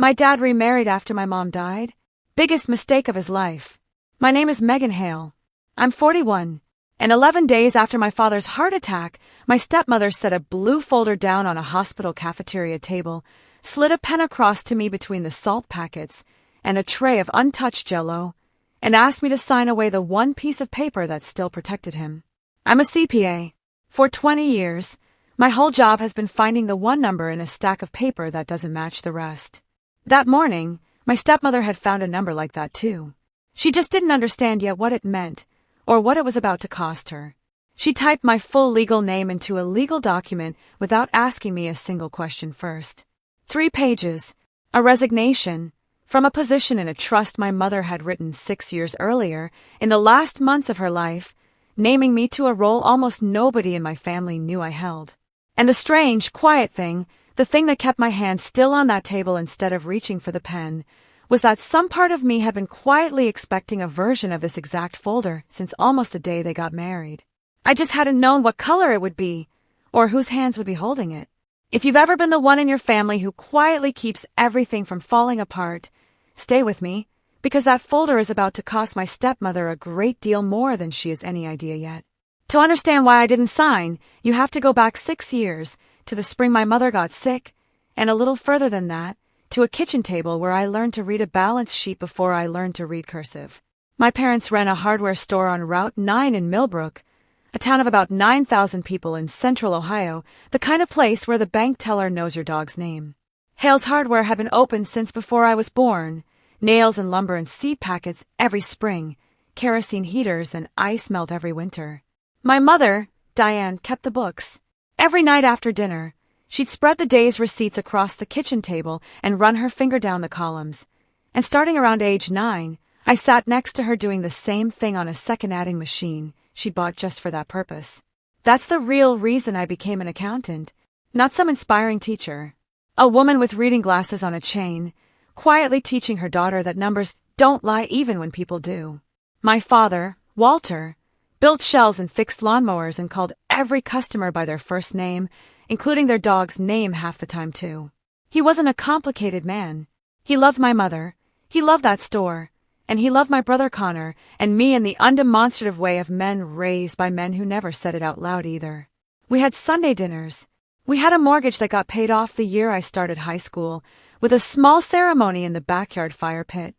My dad remarried after my mom died. Biggest mistake of his life. My name is Megan Hale. I'm 41. And 11 days after my father's heart attack, my stepmother set a blue folder down on a hospital cafeteria table, slid a pen across to me between the salt packets and a tray of untouched Jell-O, and asked me to sign away the one piece of paper that still protected him. I'm a CPA. For 20 years, my whole job has been finding the one number in a stack of paper that doesn't match the rest. That morning, my stepmother had found a number like that too. She just didn't understand yet what it meant, or what it was about to cost her. She typed my full legal name into a legal document without asking me a single question first. 3 pages, a resignation, from a position in a trust my mother had written 6 years earlier, in the last months of her life, naming me to a role almost nobody in my family knew I held. And the strange, quiet thing, the thing that kept my hand still on that table instead of reaching for the pen, was that some part of me had been quietly expecting a version of this exact folder since almost the day they got married. I just hadn't known what color it would be, or whose hands would be holding it. If you've ever been the one in your family who quietly keeps everything from falling apart, stay with me, because that folder is about to cost my stepmother a great deal more than she has any idea yet. To understand why I didn't sign, you have to go back 6 years, to the spring my mother got sick, and a little further than that, to a kitchen table where I learned to read a balance sheet before I learned to read cursive. My parents ran a hardware store on Route 9 in Millbrook, a town of about 9,000 people in central Ohio, the kind of place where the bank teller knows your dog's name. Hale's Hardware had been open since before I was born, nails and lumber and seed packets every spring, kerosene heaters and ice melt every winter. My mother, Diane, kept the books. Every night after dinner, she'd spread the day's receipts across the kitchen table and run her finger down the columns. And starting around age 9, I sat next to her doing the same thing on a second adding machine she bought just for that purpose. That's the real reason I became an accountant, not some inspiring teacher. A woman with reading glasses on a chain, quietly teaching her daughter that numbers don't lie even when people do. My father, Walter, built shelves and fixed lawnmowers and called every customer by their first name, including their dog's name half the time too. He wasn't a complicated man. He loved my mother, he loved that store, and he loved my brother Connor and me in the undemonstrative way of men raised by men who never said it out loud either. We had Sunday dinners. We had a mortgage that got paid off the year I started high school, with a small ceremony in the backyard fire pit.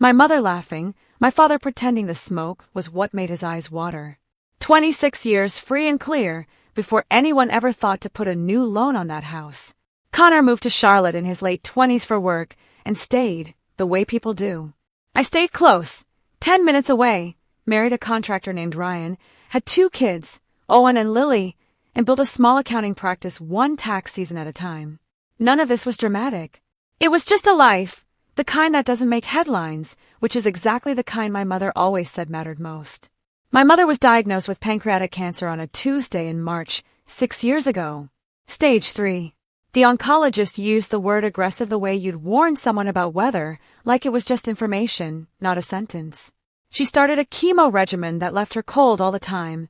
My mother laughing, my father pretending the smoke was what made his eyes water. 26 years free and clear before anyone ever thought to put a new loan on that house. Connor moved to Charlotte in his late 20s for work and stayed, the way people do. I stayed close, 10 minutes away, married a contractor named Ryan, had 2 kids, Owen and Lily, and built a small accounting practice one tax season at a time. None of this was dramatic. It was just a life, the kind that doesn't make headlines, which is exactly the kind my mother always said mattered most. My mother was diagnosed with pancreatic cancer on a Tuesday in March, 6 years ago. Stage 3. The oncologist used the word aggressive the way you'd warn someone about weather, like it was just information, not a sentence. She started a chemo regimen that left her cold all the time,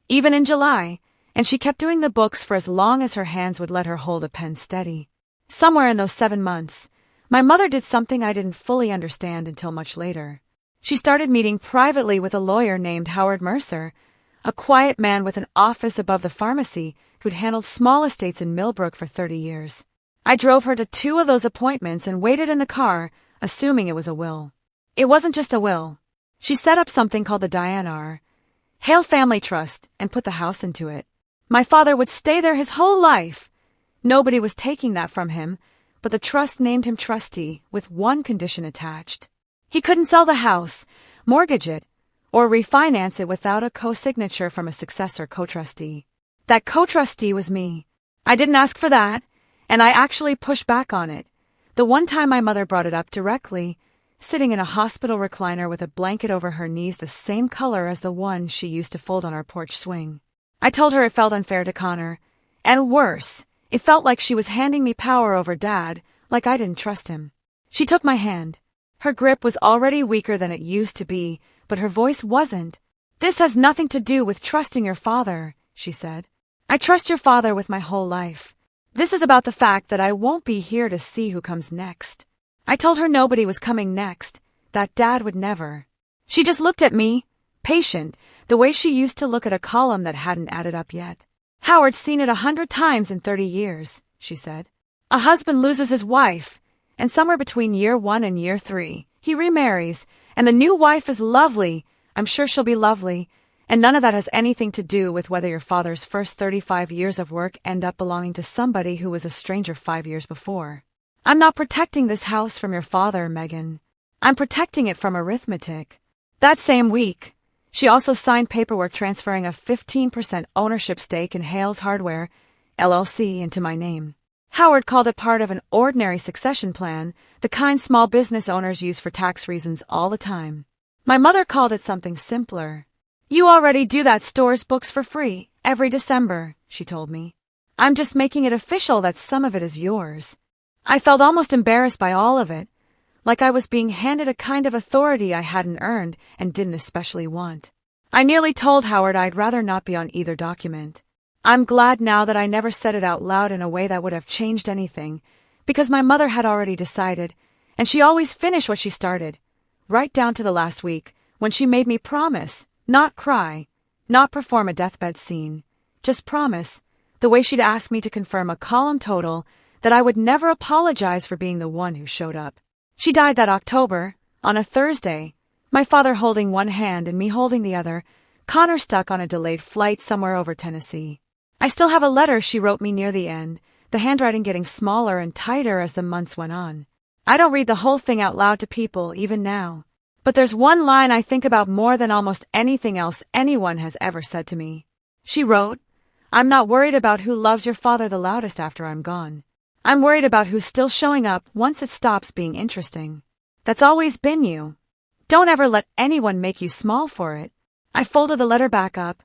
even in July, and she kept doing the books for as long as her hands would let her hold a pen steady. Somewhere in those 7 months, my mother did something I didn't fully understand until much later. She started meeting privately with a lawyer named Howard Mercer, a quiet man with an office above the pharmacy who'd handled small estates in Millbrook for 30 years. I drove her to 2 of those appointments and waited in the car, assuming it was a will. It wasn't just a will. She set up something called the Diane R. Hale Family Trust and put the house into it. My father would stay there his whole life. Nobody was taking that from him, but the trust named him trustee with one condition attached. He couldn't sell the house, mortgage it, or refinance it without a co-signature from a successor co-trustee. That co-trustee was me. I didn't ask for that, and I actually pushed back on it. The one time my mother brought it up directly, sitting in a hospital recliner with a blanket over her knees the same color as the one she used to fold on our porch swing. I told her it felt unfair to Connor, and worse, it felt like she was handing me power over Dad, like I didn't trust him. She took my hand. Her grip was already weaker than it used to be, but her voice wasn't. "This has nothing to do with trusting your father," she said. "I trust your father with my whole life. This is about the fact that I won't be here to see who comes next." I told her nobody was coming next, that Dad would never. She just looked at me, patient, the way she used to look at a column that hadn't added up yet. Howard's seen it 100 times in 30 years, she said. A husband loses his wife, and somewhere between year 1 and year 3, he remarries, and the new wife is lovely. I'm sure she'll be lovely, and none of that has anything to do with whether your father's first 35 years of work end up belonging to somebody who was a stranger 5 years before. I'm not protecting this house from your father, Megan. I'm protecting it from arithmetic. That same week, she also signed paperwork transferring a 15% ownership stake in Hales Hardware, LLC, into my name. Howard called it part of an ordinary succession plan, the kind small business owners use for tax reasons all the time. My mother called it something simpler. You already do that store's books for free, every December, she told me. I'm just making it official that some of it is yours. I felt almost embarrassed by all of it, like I was being handed a kind of authority I hadn't earned and didn't especially want. I nearly told Howard I'd rather not be on either document. I'm glad now that I never said it out loud in a way that would have changed anything, because my mother had already decided, and she always finished what she started, right down to the last week, when she made me promise, not cry, not perform a deathbed scene, just promise, the way she'd asked me to confirm a column total, that I would never apologize for being the one who showed up. She died that October, on a Thursday, my father holding one hand and me holding the other, Connor stuck on a delayed flight somewhere over Tennessee. I still have a letter she wrote me near the end, the handwriting getting smaller and tighter as the months went on. I don't read the whole thing out loud to people, even now. But there's one line I think about more than almost anything else anyone has ever said to me. She wrote, "I'm not worried about who loves your father the loudest after I'm gone. I'm worried about who's still showing up once it stops being interesting. That's always been you. Don't ever let anyone make you small for it." I folded the letter back up,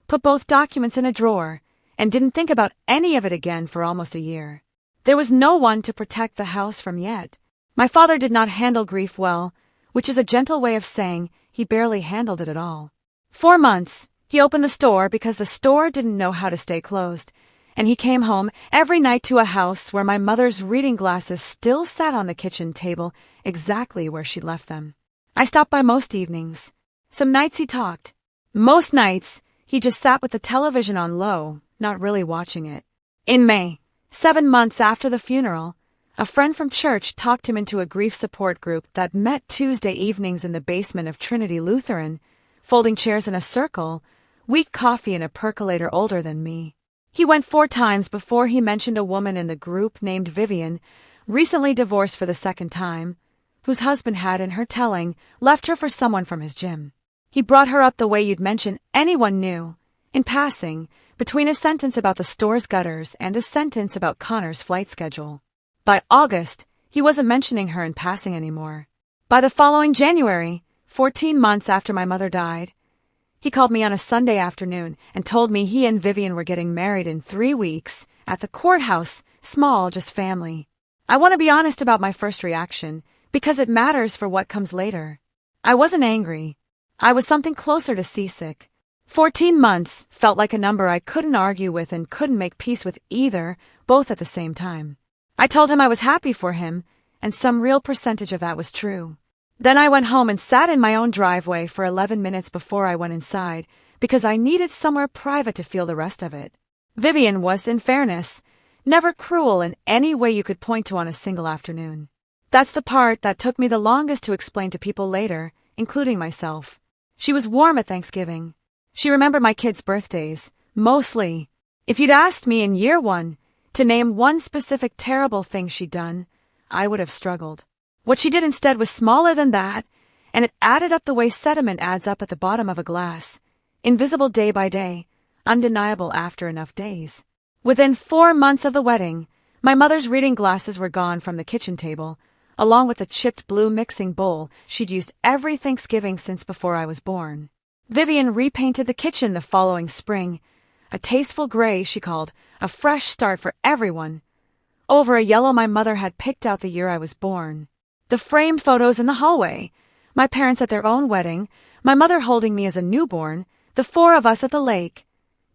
put both documents in a drawer, and didn't think about any of it again for almost a year. There was no one to protect the house from yet. My father did not handle grief well, which is a gentle way of saying he barely handled it at all. 4 months, he opened the store because the store didn't know how to stay closed, and he came home every night to a house where my mother's reading glasses still sat on the kitchen table exactly where she'd left them. I stopped by most evenings. Some nights he talked. Most nights, he just sat with the television on low, not really watching it. In May, 7 months after the funeral, a friend from church talked him into a grief support group that met Tuesday evenings in the basement of Trinity Lutheran, folding chairs in a circle, weak coffee in a percolator older than me. He went 4 times before he mentioned a woman in the group named Vivian, recently divorced for the 2nd time, whose husband had, in her telling, left her for someone from his gym. He brought her up the way you'd mention anyone new, in passing, between a sentence about the store's gutters and a sentence about Connor's flight schedule. By August, he wasn't mentioning her in passing anymore. By the following January, 14 months after my mother died, he called me on a Sunday afternoon and told me he and Vivian were getting married in 3 weeks, at the courthouse, small, just family. I want to be honest about my first reaction, because it matters for what comes later. I wasn't angry. I was something closer to seasick. 14 months felt like a number I couldn't argue with and couldn't make peace with either, both at the same time. I told him I was happy for him, and some real percentage of that was true. Then I went home and sat in my own driveway for 11 minutes before I went inside, because I needed somewhere private to feel the rest of it. Vivian was, in fairness, never cruel in any way you could point to on a single afternoon. That's the part that took me the longest to explain to people later, including myself. She was warm at Thanksgiving. She remembered my kids' birthdays, mostly. If you'd asked me in year 1 to name one specific terrible thing she'd done, I would have struggled. What she did instead was smaller than that, and it added up the way sediment adds up at the bottom of a glass, invisible day by day, undeniable after enough days. Within 4 months of the wedding, my mother's reading glasses were gone from the kitchen table, along with the chipped blue mixing bowl she'd used every Thanksgiving since before I was born. Vivian repainted the kitchen the following spring, a tasteful gray, she called, a fresh start for everyone, over a yellow my mother had picked out the year I was born. The framed photos in the hallway, my parents at their own wedding, my mother holding me as a newborn, the 4 of us at the lake,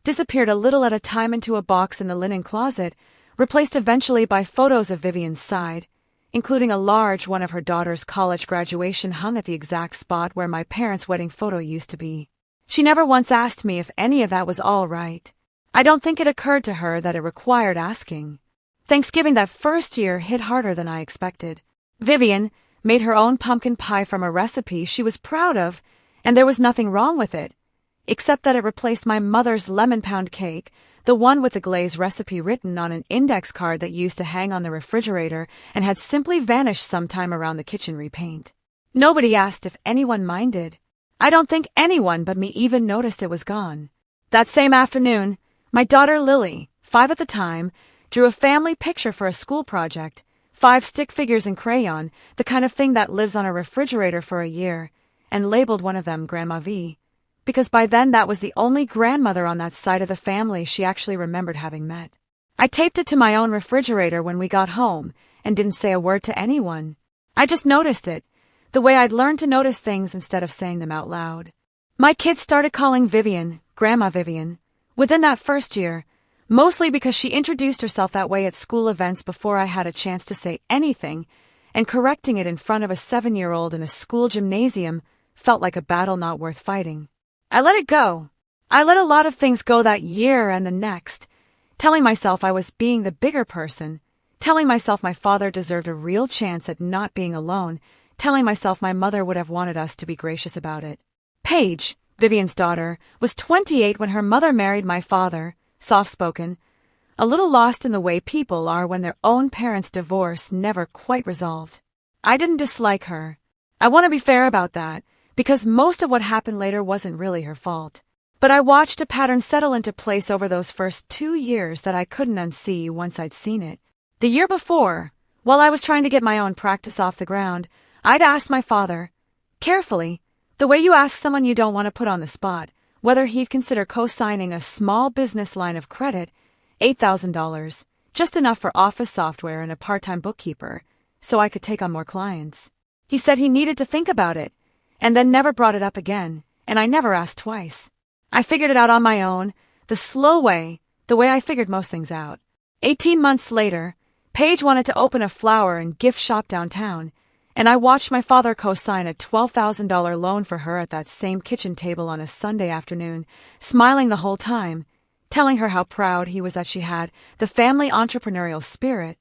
disappeared a little at a time into a box in the linen closet, replaced eventually by photos of Vivian's side, including a large one of her daughter's college graduation hung at the exact spot where my parents' wedding photo used to be. She never once asked me if any of that was all right. I don't think it occurred to her that it required asking. Thanksgiving that first year hit harder than I expected. Vivian made her own pumpkin pie from a recipe she was proud of, and there was nothing wrong with it, except that it replaced my mother's lemon pound cake, the one with the glaze recipe written on an index card that used to hang on the refrigerator and had simply vanished sometime around the kitchen repaint. Nobody asked if anyone minded. I don't think anyone but me even noticed it was gone. That same afternoon, my daughter Lily, 5 at the time, drew a family picture for a school project, 5 stick figures in crayon, the kind of thing that lives on a refrigerator for a year, and labeled one of them Grandma V, because by then that was the only grandmother on that side of the family she actually remembered having met. I taped it to my own refrigerator when we got home and didn't say a word to anyone. I just noticed it, the way I'd learned to notice things instead of saying them out loud. My kids started calling Vivian Grandma Vivian within that first year, mostly because she introduced herself that way at school events before I had a chance to say anything, and correcting it in front of a 7-year-old in a school gymnasium felt like a battle not worth fighting. I let it go. I let a lot of things go that year and the next, telling myself I was being the bigger person, telling myself my father deserved a real chance at not being alone, telling myself my mother would have wanted us to be gracious about it. Paige, Vivian's daughter, was 28 when her mother married my father, soft-spoken, a little lost in the way people are when their own parents' divorce never quite resolved. I didn't dislike her. I want to be fair about that, because most of what happened later wasn't really her fault. But I watched a pattern settle into place over those first 2 years that I couldn't unsee once I'd seen it. The year before, while I was trying to get my own practice off the ground, I'd asked my father, carefully, the way you ask someone you don't want to put on the spot, whether he'd consider co-signing a small business line of credit, $8,000, just enough for office software and a part-time bookkeeper, so I could take on more clients. He said he needed to think about it, and then never brought it up again, and I never asked twice. I figured it out on my own, the slow way, the way I figured most things out. 18 months later, Paige wanted to open a flower and gift shop downtown, and I watched my father co-sign a $12,000 loan for her at that same kitchen table on a Sunday afternoon, smiling the whole time, telling her how proud he was that she had the family entrepreneurial spirit.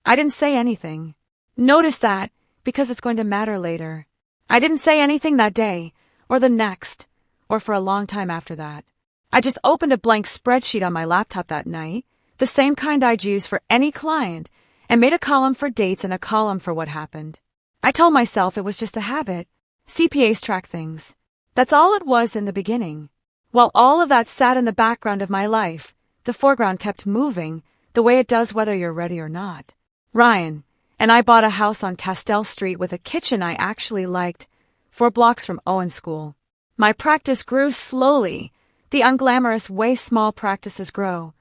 I didn't say anything. Notice that, because it's going to matter later. I didn't say anything that day, or the next, or for a long time after that. I just opened a blank spreadsheet on my laptop that night, the same kind I'd use for any client, and made a column for dates and a column for what happened. I told myself it was just a habit. CPAs track things. That's all it was in the beginning. While all of that sat in the background of my life, the foreground kept moving, the way it does whether you're ready or not. Ryan and I bought a house on Castell Street with a kitchen I actually liked, 4 blocks from Owen School. My practice grew slowly, the unglamorous way small practices grow.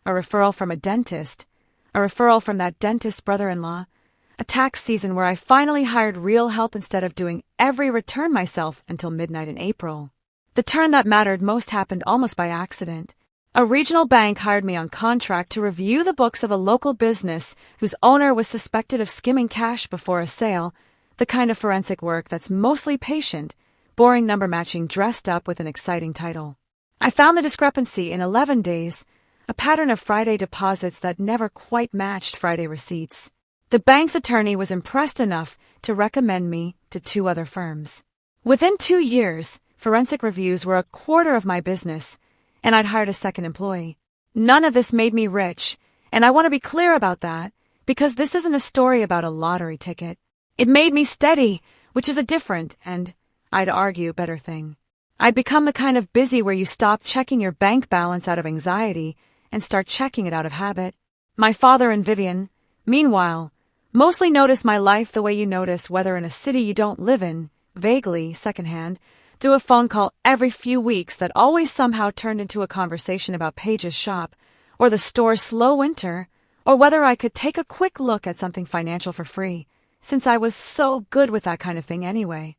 A referral from a dentist, a referral from that dentist's brother-in-law, a tax season where I finally hired real help instead of doing every return myself until midnight in April. The turn that mattered most happened almost by accident. A regional bank hired me on contract to review the books of a local business whose owner was suspected of skimming cash before a sale, the kind of forensic work that's mostly patient, boring number matching dressed up with an exciting title. I found the discrepancy in 11 days, a pattern of Friday deposits that never quite matched Friday receipts. The bank's attorney was impressed enough to recommend me to 2 other firms. Within 2 years, forensic reviews were a quarter of my business, and I'd hired a second employee. None of this made me rich, and I want to be clear about that, because this isn't a story about a lottery ticket. It made me steady, which is a different, and, I'd argue, better thing. I'd become the kind of busy where you stop checking your bank balance out of anxiety and start checking it out of habit. My father and Vivian, meanwhile, mostly notice my life the way you notice whether in a city you don't live in, vaguely, secondhand, do a phone call every few weeks that always somehow turned into a conversation about Paige's shop, or the store's slow winter, or whether I could take a quick look at something financial for free, since I was so good with that kind of thing anyway.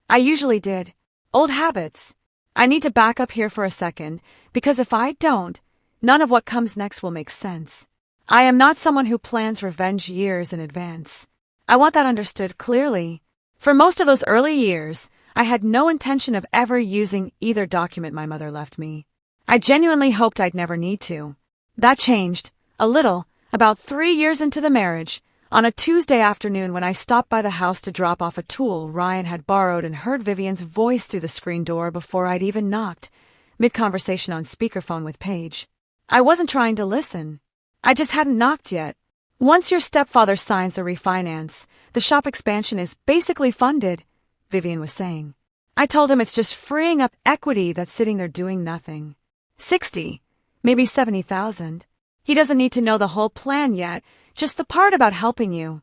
I usually did. Old habits. I need to back up here for a second, because if I don't, none of what comes next will make sense. I am not someone who plans revenge years in advance. I want that understood clearly. For most of those early years, I had no intention of ever using either document my mother left me. I genuinely hoped I'd never need to. That changed, a little, about 3 years into the marriage, on a Tuesday afternoon when I stopped by the house to drop off a tool Ryan had borrowed and heard Vivian's voice through the screen door before I'd even knocked, mid-conversation on speakerphone with Paige. I wasn't trying to listen. I just hadn't knocked yet. Once your stepfather signs the refinance, the shop expansion is basically funded, Vivian was saying. I told him it's just freeing up equity that's sitting there doing nothing. 60, maybe 70,000. He doesn't need to know the whole plan yet, just the part about helping you.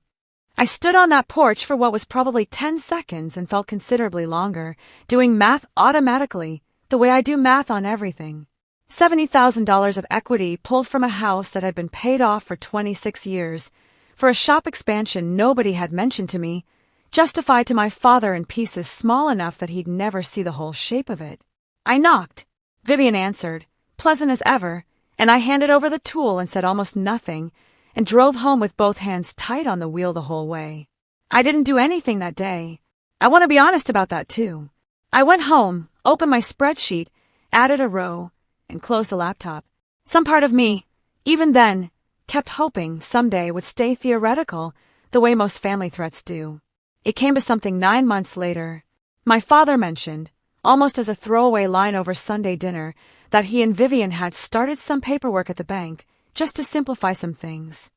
I stood on that porch for what was probably 10 seconds and felt considerably longer, doing math automatically, the way I do math on everything. $70,000 of equity pulled from a house that had been paid off for 26 years, for a shop expansion nobody had mentioned to me, justified to my father in pieces small enough that he'd never see the whole shape of it. I knocked. Vivian answered, pleasant as ever, and I handed over the tool and said almost nothing, and drove home with both hands tight on the wheel the whole way. I didn't do anything that day. I want to be honest about that too. I went home, opened my spreadsheet, added a row, and closed the laptop. Some part of me, even then, kept hoping someday would stay theoretical, the way most family threats do. It came to something 9 months later. My father mentioned, almost as a throwaway line over Sunday dinner, that he and Vivian had started some paperwork at the bank, just to simplify some things.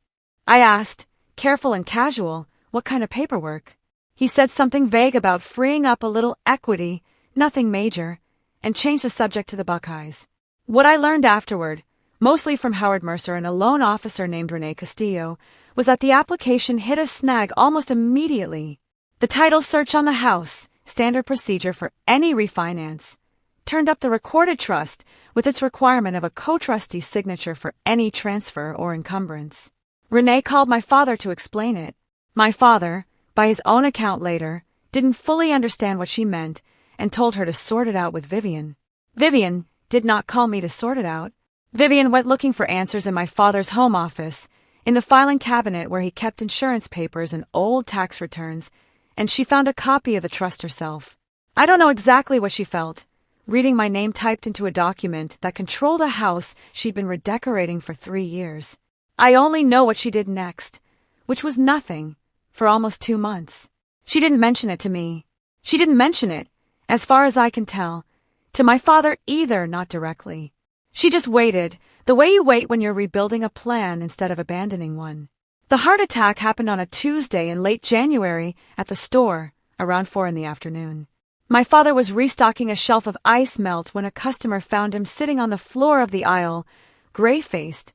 I asked, careful and casual, what kind of paperwork? He said something vague about freeing up a little equity, nothing major, and changed the subject to the Buckeyes. What I learned afterward, mostly from Howard Mercer and a loan officer named Renee Castillo, was that the application hit a snag almost immediately. The title search on the house, standard procedure for any refinance, turned up the recorded trust with its requirement of a co-trustee's signature for any transfer or encumbrance. Renee called my father to explain it. My father, by his own account later, didn't fully understand what she meant and told her to sort it out with Vivian. Vivian did not call me to sort it out. Vivian went looking for answers in my father's home office, in the filing cabinet where he kept insurance papers and old tax returns, and she found a copy of the trust herself. I don't know exactly what she felt, reading my name typed into a document that controlled a house she'd been redecorating for 3 years. I only know what she did next, which was nothing, for almost 2 months. She didn't mention it to me. She didn't mention it, as far as I can tell, to my father either, not directly. She just waited, the way you wait when you're rebuilding a plan instead of abandoning one. The heart attack happened on a Tuesday in late January at the store, around 4 p.m. My father was restocking a shelf of ice melt when a customer found him sitting on the floor of the aisle, gray-faced,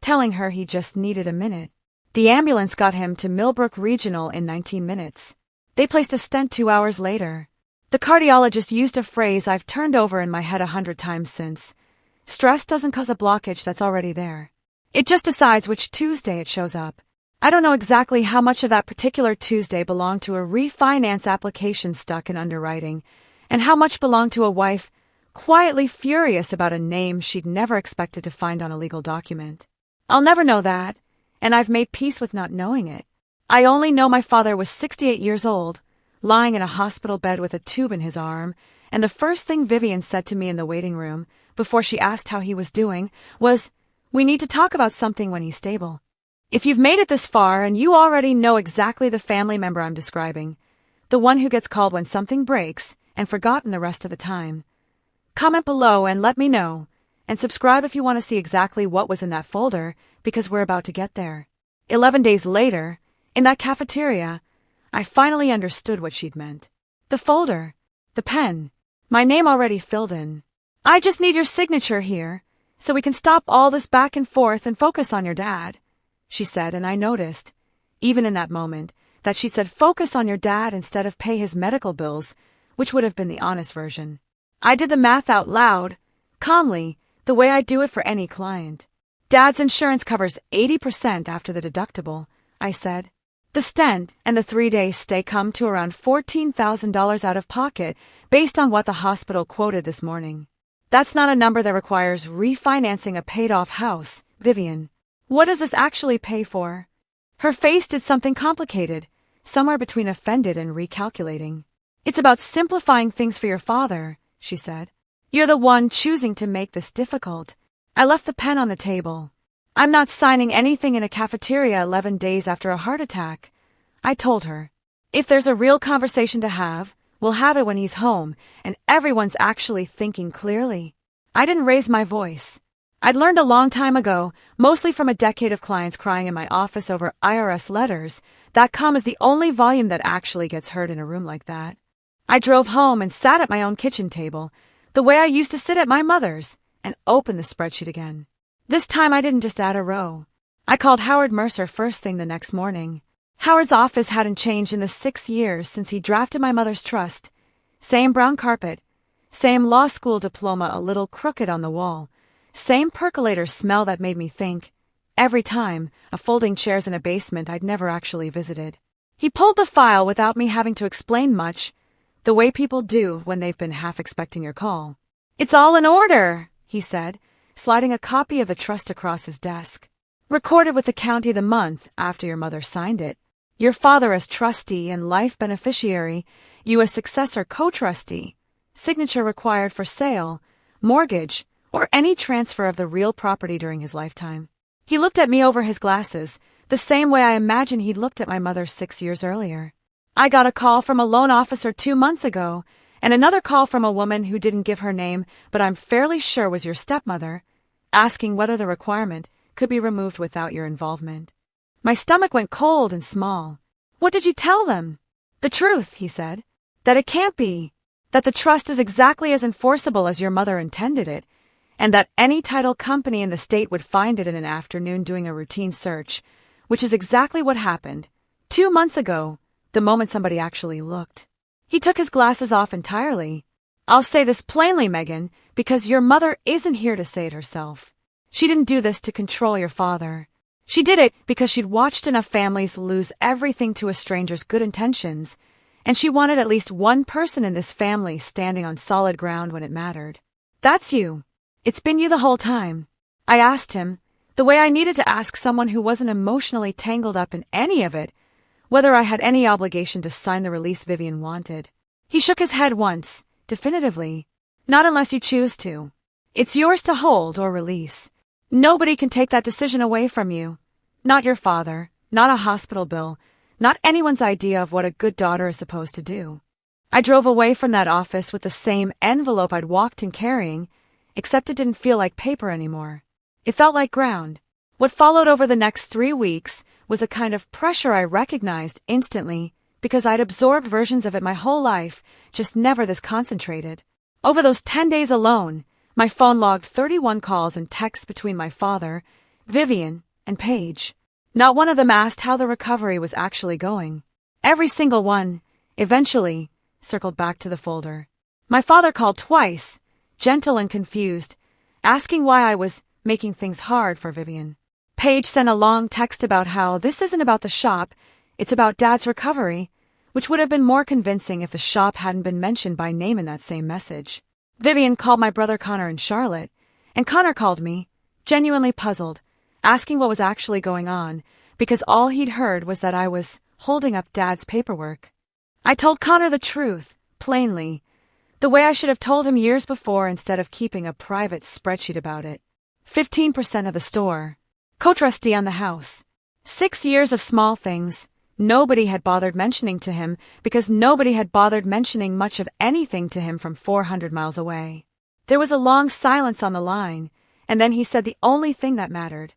telling her he just needed a minute. The ambulance got him to Millbrook Regional in 19 minutes. They placed a stent 2 hours later. The cardiologist used a phrase I've turned over in my head 100 times since. Stress doesn't cause a blockage that's already there. It just decides which Tuesday it shows up. I don't know exactly how much of that particular Tuesday belonged to a refinance application stuck in underwriting, and how much belonged to a wife quietly furious about a name she'd never expected to find on a legal document. I'll never know that, and I've made peace with not knowing it. I only know my father was 68 years old, lying in a hospital bed with a tube in his arm, and the first thing Vivian said to me in the waiting room, before she asked how he was doing, was, "We need to talk about something when he's stable." If you've made it this far and you already know exactly the family member I'm describing, the one who gets called when something breaks and forgotten the rest of the time, comment below and let me know, and subscribe if you want to see exactly what was in that folder, because we're about to get there. 11 days later, in that cafeteria, I finally understood what she'd meant. The folder, the pen, my name already filled in. I just need your signature here, so we can stop all this back and forth and focus on your dad, she said, and I noticed, even in that moment, that she said focus on your dad instead of pay his medical bills, which would have been the honest version. I did the math out loud, calmly, the way I do it for any client. Dad's insurance covers 80% after the deductible, I said. The stent and the 3-day stay come to around $14,000 out of pocket based on what the hospital quoted this morning. That's not a number that requires refinancing a paid-off house, Vivian. What does this actually pay for? Her face did something complicated, somewhere between offended and recalculating. "It's about simplifying things for your father," she said. "You're the one choosing to make this difficult." I left the pen on the table. "I'm not signing anything in a cafeteria 11 days after a heart attack," I told her. "If there's a real conversation to have, we'll have it when he's home and everyone's actually thinking clearly." I didn't raise my voice. I'd learned a long time ago, mostly from a decade of clients crying in my office over IRS letters, that calm is the only volume that actually gets heard in a room like that. I drove home and sat at my own kitchen table, the way I used to sit at my mother's, and opened the spreadsheet again. This time I didn't just add a row. I called Howard Mercer first thing the next morning. Howard's office hadn't changed in the 6 years since he drafted my mother's trust. Same brown carpet, same law school diploma a little crooked on the wall, same percolator smell that made me think, every time, of folding chairs in a basement I'd never actually visited. He pulled the file without me having to explain much, the way people do when they've been half expecting your call. "It's all in order," he said, sliding a copy of the trust across his desk. "Recorded with the county the month after your mother signed it. Your father as trustee and life beneficiary, you as successor co-trustee. Signature required for sale, mortgage, or any transfer of the real property during his lifetime." He looked at me over his glasses, the same way I imagine he'd looked at my mother 6 years earlier. "I got a call from a loan officer 2 months ago, and another call from a woman who didn't give her name, but I'm fairly sure was your stepmother, asking whether the requirement could be removed without your involvement." My stomach went cold and small. "What did you tell them?" "The truth," he said. "That it can't be. That the trust is exactly as enforceable as your mother intended it, and that any title company in the state would find it in an afternoon doing a routine search, which is exactly what happened 2 months ago, the moment somebody actually looked." He took his glasses off entirely. "I'll say this plainly, Megan, because your mother isn't here to say it herself. She didn't do this to control your father. She did it because she'd watched enough families lose everything to a stranger's good intentions, and she wanted at least one person in this family standing on solid ground when it mattered. That's you. It's been you the whole time." I asked him, the way I needed to ask someone who wasn't emotionally tangled up in any of it, whether I had any obligation to sign the release Vivian wanted. He shook his head once, definitively. "Not unless you choose to. It's yours to hold or release. Nobody can take that decision away from you. Not your father, not a hospital bill, not anyone's idea of what a good daughter is supposed to do." I drove away from that office with the same envelope I'd walked in carrying, except it didn't feel like paper anymore. It felt like ground. What followed over the next 3 weeks was a kind of pressure I recognized instantly because I'd absorbed versions of it my whole life, just never this concentrated. Over those 10 days alone, my phone logged 31 calls and texts between my father, Vivian, and Paige. Not one of them asked how the recovery was actually going. Every single one, eventually, circled back to the folder. My father called twice, gentle and confused, asking why I was making things hard for Vivian. Paige sent a long text about how this isn't about the shop, it's about Dad's recovery, which would have been more convincing if the shop hadn't been mentioned by name in that same message. Vivian called my brother Connor in Charlotte, and Connor called me, genuinely puzzled, asking what was actually going on, because all he'd heard was that I was holding up Dad's paperwork. I told Connor the truth, plainly, the way I should have told him years before instead of keeping a private spreadsheet about it. 15% of the store. Co-trustee on the house. 6 years of small things. Nobody had bothered mentioning to him because nobody had bothered mentioning much of anything to him from 400 miles away. There was a long silence on the line, and then he said the only thing that mattered.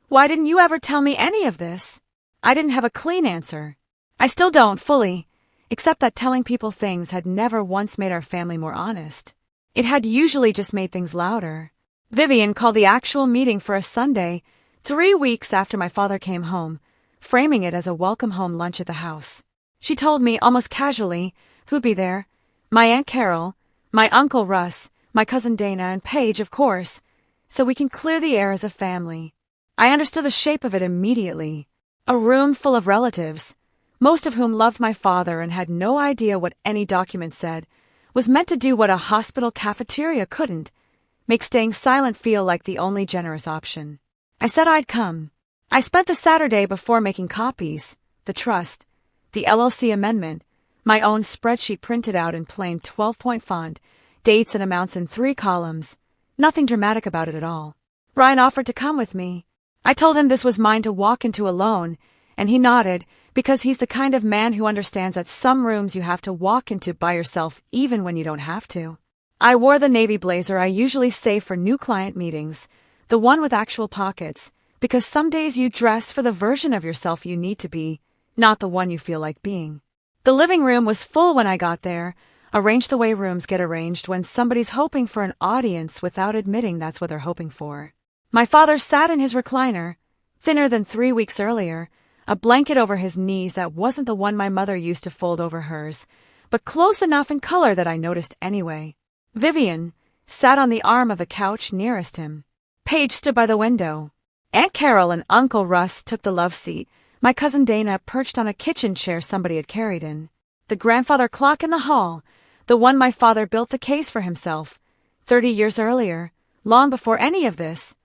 "Why didn't you ever tell me any of this?" I didn't have a clean answer. I still don't, fully, except that telling people things had never once made our family more honest. It had usually just made things louder. Vivian called the actual meeting for a Sunday, 3 weeks after my father came home, framing it as a welcome home lunch at the house. She told me, almost casually, who'd be there. My Aunt Carol, my Uncle Russ, my cousin Dana, and Paige, of course, so we can clear the air as a family. I understood the shape of it immediately. A room full of relatives, most of whom loved my father and had no idea what any document said, was meant to do what a hospital cafeteria couldn't, make staying silent feel like the only generous option. I said I'd come. I spent the Saturday before making copies, the trust, The LLC amendment, my own spreadsheet printed out in plain 12-point font, dates and amounts in 3 columns. Nothing dramatic about it at all. Ryan offered to come with me. I told him this was mine to walk into alone, and he nodded, because he's the kind of man who understands that some rooms you have to walk into by yourself even when you don't have to. I wore the navy blazer I usually save for new client meetings, the one with actual pockets, because some days you dress for the version of yourself you need to be, not the one you feel like being. The living room was full when I got there, arranged the way rooms get arranged when somebody's hoping for an audience without admitting that's what they're hoping for. My father sat in his recliner, thinner than 3 weeks earlier, a blanket over his knees that wasn't the one my mother used to fold over hers, but close enough in color that I noticed anyway. Vivian sat on the arm of the couch nearest him. Paige stood by the window. Aunt Carol and Uncle Russ took the love seat. My cousin Dana perched on a kitchen chair somebody had carried in. The grandfather clock in the hall, the one my father built the case for himself, 30 years earlier, long before any of this,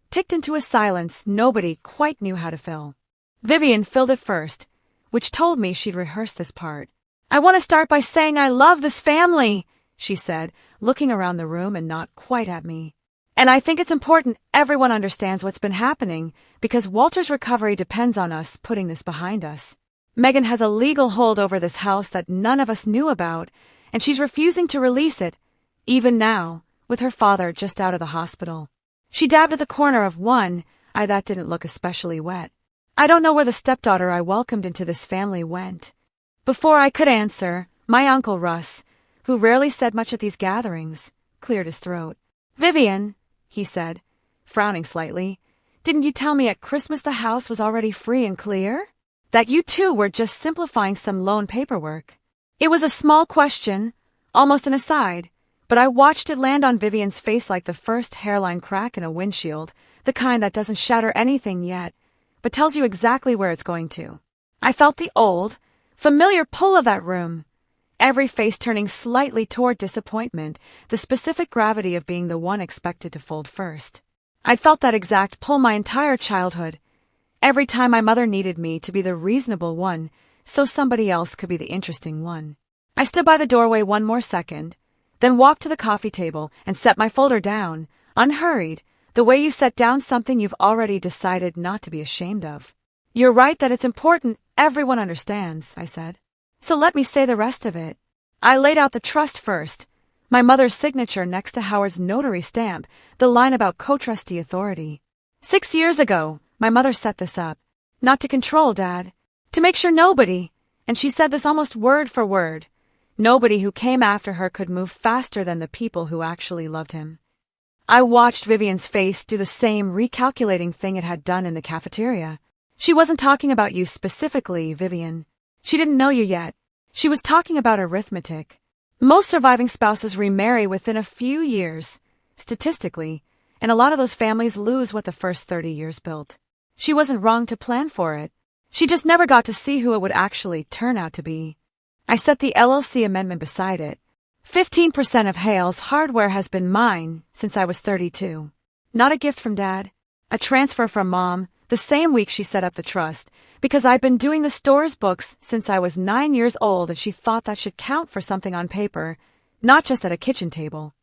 ticked into a silence nobody quite knew how to fill. Vivian filled it first, which told me she'd rehearsed this part. "I want to start by saying I love this family," she said, looking around the room and not quite at me. "And I think it's important everyone understands what's been happening, because Walter's recovery depends on us putting this behind us. Megan has a legal hold over this house that none of us knew about, and she's refusing to release it, even now, with her father just out of the hospital." She dabbed at the corner of one eye that didn't look especially wet. "I don't know where the stepdaughter I welcomed into this family went." Before I could answer, my Uncle Russ, who rarely said much at these gatherings, cleared his throat. "Vivian," he said, frowning slightly, "didn't you tell me at Christmas the house was already free and clear? That you two were just simplifying some loan paperwork?" It was a small question, almost an aside, but I watched it land on Vivian's face like the first hairline crack in a windshield, the kind that doesn't shatter anything yet, but tells you exactly where it's going to. I felt the old, familiar pull of that room, every face turning slightly toward disappointment, the specific gravity of being the one expected to fold first. I'd felt that exact pull my entire childhood, every time my mother needed me to be the reasonable one so somebody else could be the interesting one. I stood by the doorway one more second, then walked to the coffee table and set my folder down, unhurried, the way you set down something you've already decided not to be ashamed of. "You're right that it's important everyone understands," I said. "So let me say the rest of it." I laid out the trust first, my mother's signature next to Howard's notary stamp, the line about co-trustee authority. 6 years ago, my mother set this up, not to control Dad, to make sure nobody, and she said this almost word for word, nobody who came after her could move faster than the people who actually loved him. I watched Vivian's face do the same recalculating thing it had done in the cafeteria. She wasn't talking about you specifically, Vivian. She didn't know you yet. She was talking about arithmetic. Most surviving spouses remarry within a few years, statistically, and a lot of those families lose what the first 30 years built. She wasn't wrong to plan for it. She just never got to see who it would actually turn out to be. I set the LLC amendment beside it. 15% of Hale's hardware has been mine since I was 32. Not a gift from Dad. A transfer from Mom, the same week she set up the trust, because I'd been doing the store's books since I was 9 years old and she thought that should count for something on paper, not just at a kitchen table.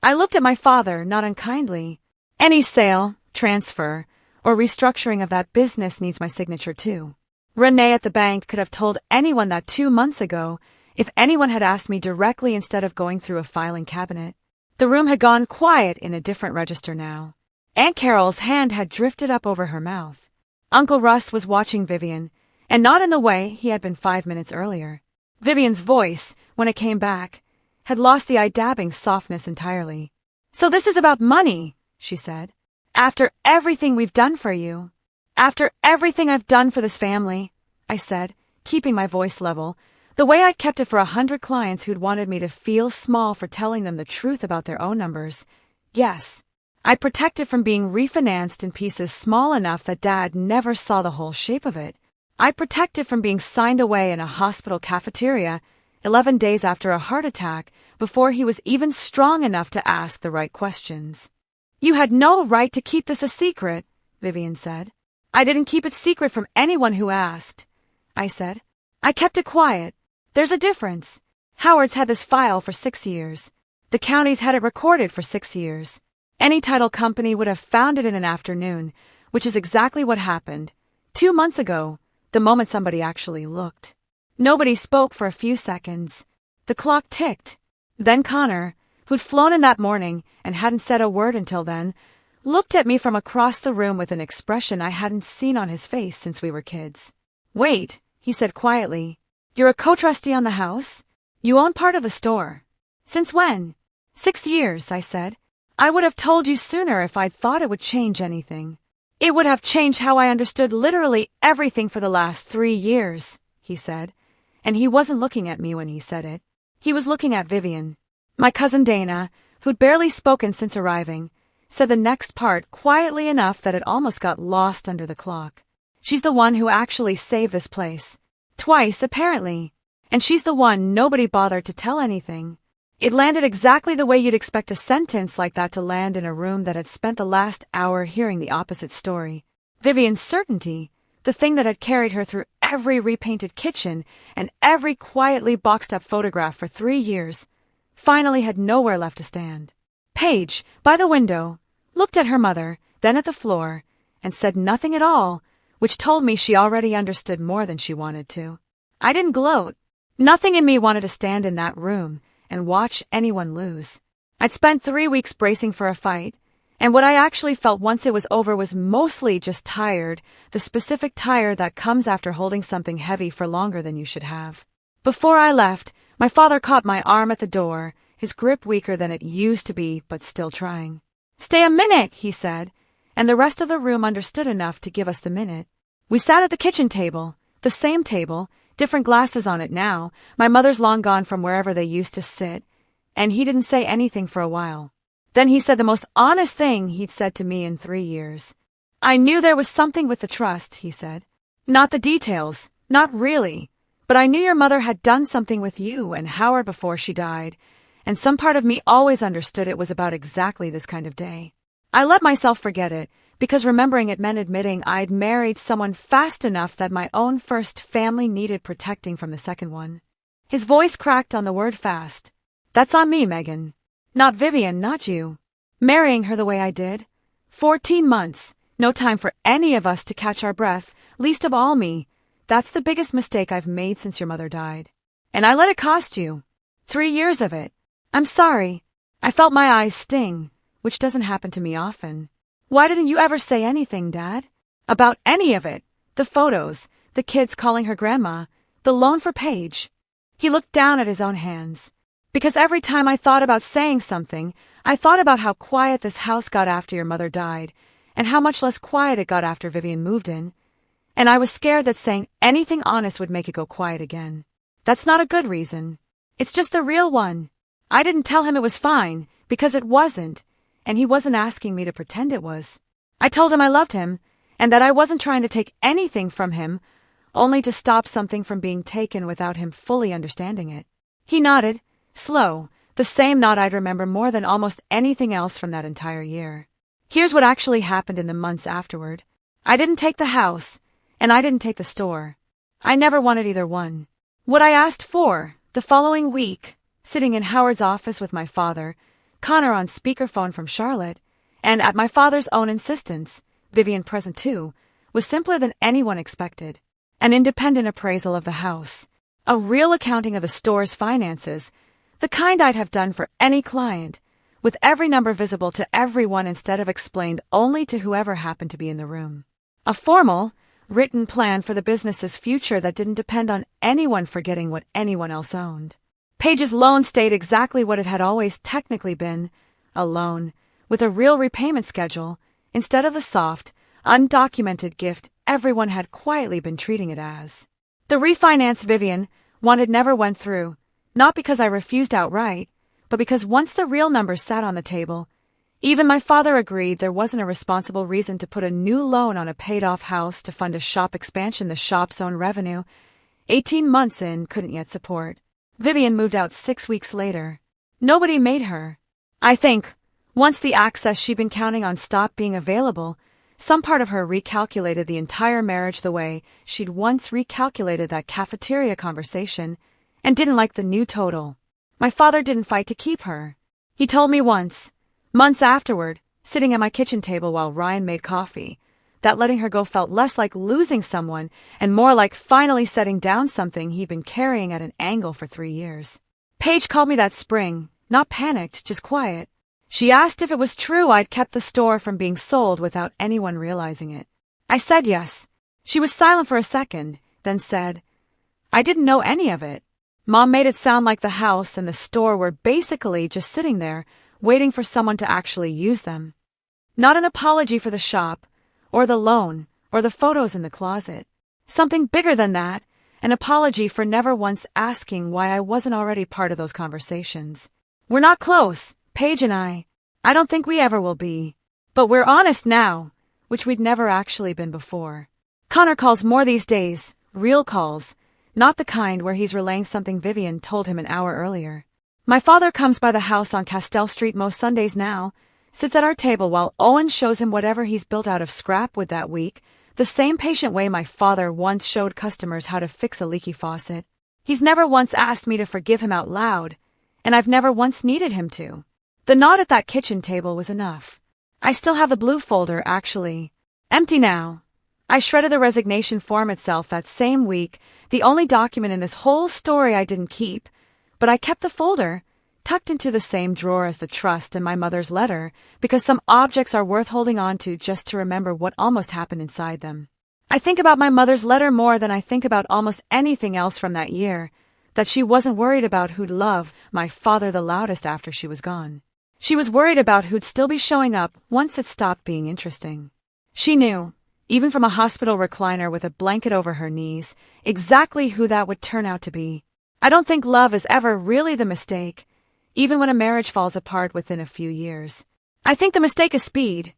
I looked at my father, not unkindly. Any sale, transfer, or restructuring of that business needs my signature too. Renee at the bank could have told anyone that 2 months ago, if anyone had asked me directly instead of going through a filing cabinet. The room had gone quiet in a different register now. Aunt Carol's hand had drifted up over her mouth. Uncle Russ was watching Vivian, and not in the way he had been 5 minutes earlier. Vivian's voice, when it came back, had lost the eye-dabbing softness entirely. "So this is about money," she said. "After everything we've done for you. After everything I've done for this family," I said, keeping my voice level, the way I'd kept it for 100 clients who'd wanted me to feel small for telling them the truth about their own numbers. Yes, I'd protected from being refinanced in pieces small enough that Dad never saw the whole shape of it. I'd protected from being signed away in a hospital cafeteria 11 days after a heart attack before he was even strong enough to ask the right questions. "You had no right to keep this a secret," Vivian said. "I didn't keep it secret from anyone who asked," I said. I kept it quiet. There's a difference. Howard's had this file for 6 years. The county's had it recorded for 6 years. Any title company would have found it in an afternoon, which is exactly what happened. 2 months ago, the moment somebody actually looked. Nobody spoke for a few seconds. The clock ticked. Then Connor, who'd flown in that morning and hadn't said a word until then, looked at me from across the room with an expression I hadn't seen on his face since we were kids. "Wait," he said quietly. "You're a co-trustee on the house? You own part of a store. Since when?" 6 years, I said. "I would have told you sooner if I'd thought it would change anything." "It would have changed how I understood literally everything for the last 3 years," he said. And he wasn't looking at me when he said it. He was looking at Vivian. My cousin Dana, who'd barely spoken since arriving, said the next part quietly enough that it almost got lost under the clock. "She's the one who actually saved this place. Twice, apparently. And she's the one nobody bothered to tell anything." It landed exactly the way you'd expect a sentence like that to land in a room that had spent the last hour hearing the opposite story. Vivian's certainty, the thing that had carried her through every repainted kitchen and every quietly boxed-up photograph for 3 years, finally had nowhere left to stand. Paige, by the window, looked at her mother, then at the floor, and said nothing at all, which told me she already understood more than she wanted to. I didn't gloat. Nothing in me wanted to stand in that room and watch anyone lose. I'd spent 3 weeks bracing for a fight, and what I actually felt once it was over was mostly just tired, the specific tired that comes after holding something heavy for longer than you should have. Before I left, my father caught my arm at the door, his grip weaker than it used to be, but still trying. "Stay a minute," he said, and the rest of the room understood enough to give us the minute. We sat at the kitchen table, the same table, different glasses on it now, my mother's long gone from wherever they used to sit, and he didn't say anything for a while. Then he said the most honest thing he'd said to me in 3 years. "I knew there was something with the trust," he said. "Not the details, not really, but I knew your mother had done something with you and Howard before she died, and some part of me always understood it was about exactly this kind of day. I let myself forget it, because remembering it meant admitting I'd married someone fast enough that my own first family needed protecting from the second one." His voice cracked on the word fast. "That's on me, Megan. Not Vivian, not you. Marrying her the way I did. 14 months, no time for any of us to catch our breath, least of all me. That's the biggest mistake I've made since your mother died. And I let it cost you. 3 years of it. I'm sorry. I felt my eyes sting, which doesn't happen to me often. Why didn't you ever say anything, Dad? About any of it? The photos, the kids calling her grandma, the loan for Paige." He looked down at his own hands. "Because every time I thought about saying something, I thought about how quiet this house got after your mother died, and how much less quiet it got after Vivian moved in. And I was scared that saying anything honest would make it go quiet again. That's not a good reason. It's just the real one. I didn't tell him it was fine, because it wasn't, and he wasn't asking me to pretend it was. I told him I loved him, and that I wasn't trying to take anything from him, only to stop something from being taken without him fully understanding it." He nodded, slow, the same nod I'd remember more than almost anything else from that entire year. "Here's what actually happened in the months afterward. I didn't take the house, and I didn't take the store. I never wanted either one. What I asked for, the following week, sitting in Howard's office with my father, Connor on speakerphone from Charlotte, and at my father's own insistence, Vivian present too, was simpler than anyone expected. An independent appraisal of the house, a real accounting of the store's finances, the kind I'd have done for any client, with every number visible to everyone instead of explained only to whoever happened to be in the room. A formal, written plan for the business's future that didn't depend on anyone forgetting what anyone else owned. Paige's loan stayed exactly what it had always technically been, a loan, with a real repayment schedule, instead of the soft, undocumented gift everyone had quietly been treating it as. The refinance Vivian wanted never went through, not because I refused outright, but because once the real numbers sat on the table, even my father agreed there wasn't a responsible reason to put a new loan on a paid-off house to fund a shop expansion the shop's own revenue, 18 months in, couldn't yet support. Vivian moved out 6 weeks later. Nobody made her. I think, once the access she'd been counting on stopped being available, Some part of her recalculated the entire marriage the way she'd once recalculated that cafeteria conversation and didn't like the new total. My father didn't fight to keep her. He told me once, months afterward, sitting at my kitchen table while Ryan made coffee, that letting her go felt less like losing someone and more like finally setting down something he'd been carrying at an angle for 3 years. Paige called me that spring, not panicked, just quiet. She asked if it was true I'd kept the store from being sold without anyone realizing it. I said yes. She was silent for a second, then said, I didn't know any of it. Mom made it sound like the house and the store were basically just sitting there, waiting for someone to actually use them. Not an apology for the shop, or the loan, or the photos in the closet. Something bigger than that, an apology for never once asking why I wasn't already part of those conversations. We're not close, Paige and I. I don't think we ever will be. But we're honest now, which we'd never actually been before. Connor calls more these days, real calls, not the kind where he's relaying something Vivian told him an hour earlier. My father comes by the house on Castell Street most Sundays now, sits at our table while Owen shows him whatever he's built out of scrap wood that week, the same patient way my father once showed customers how to fix a leaky faucet. He's never once asked me to forgive him out loud, and I've never once needed him to. The nod at that kitchen table was enough. I still have the blue folder, actually. Empty now. I shredded the resignation form itself that same week, the only document in this whole story I didn't keep, but I kept the folder, tucked into the same drawer as the trust and my mother's letter, because some objects are worth holding on to just to remember what almost happened inside them. I think about my mother's letter more than I think about almost anything else from that year, that she wasn't worried about who'd love my father the loudest after she was gone. She was worried about who'd still be showing up once it stopped being interesting. She knew, even from a hospital recliner with a blanket over her knees, exactly who that would turn out to be. I don't think love is ever really the mistake, even when a marriage falls apart within a few years. I think the mistake is speed,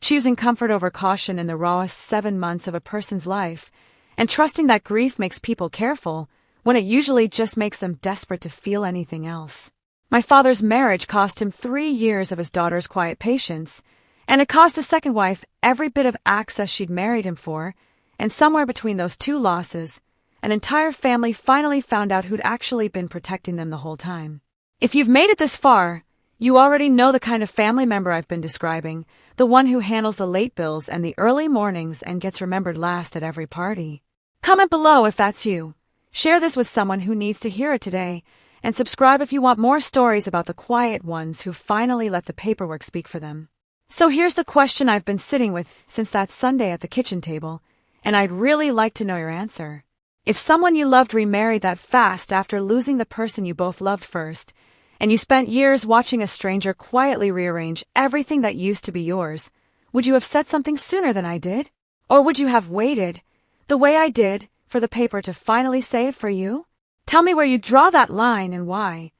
choosing comfort over caution in the rawest 7 months of a person's life, and trusting that grief makes people careful when it usually just makes them desperate to feel anything else. My father's marriage cost him 3 years of his daughter's quiet patience, and it cost his second wife every bit of access she'd married him for, and somewhere between those two losses, an entire family finally found out who'd actually been protecting them the whole time. If you've made it this far, you already know the kind of family member I've been describing, the one who handles the late bills and the early mornings and gets remembered last at every party. Comment below if that's you. Share this with someone who needs to hear it today, and subscribe if you want more stories about the quiet ones who finally let the paperwork speak for them. So here's the question I've been sitting with since that Sunday at the kitchen table, and I'd really like to know your answer. If someone you loved remarried that fast after losing the person you both loved first, and you spent years watching a stranger quietly rearrange everything that used to be yours, would you have said something sooner than I did? Or would you have waited, the way I did, for the paper to finally say it for you? Tell me where you draw that line and why.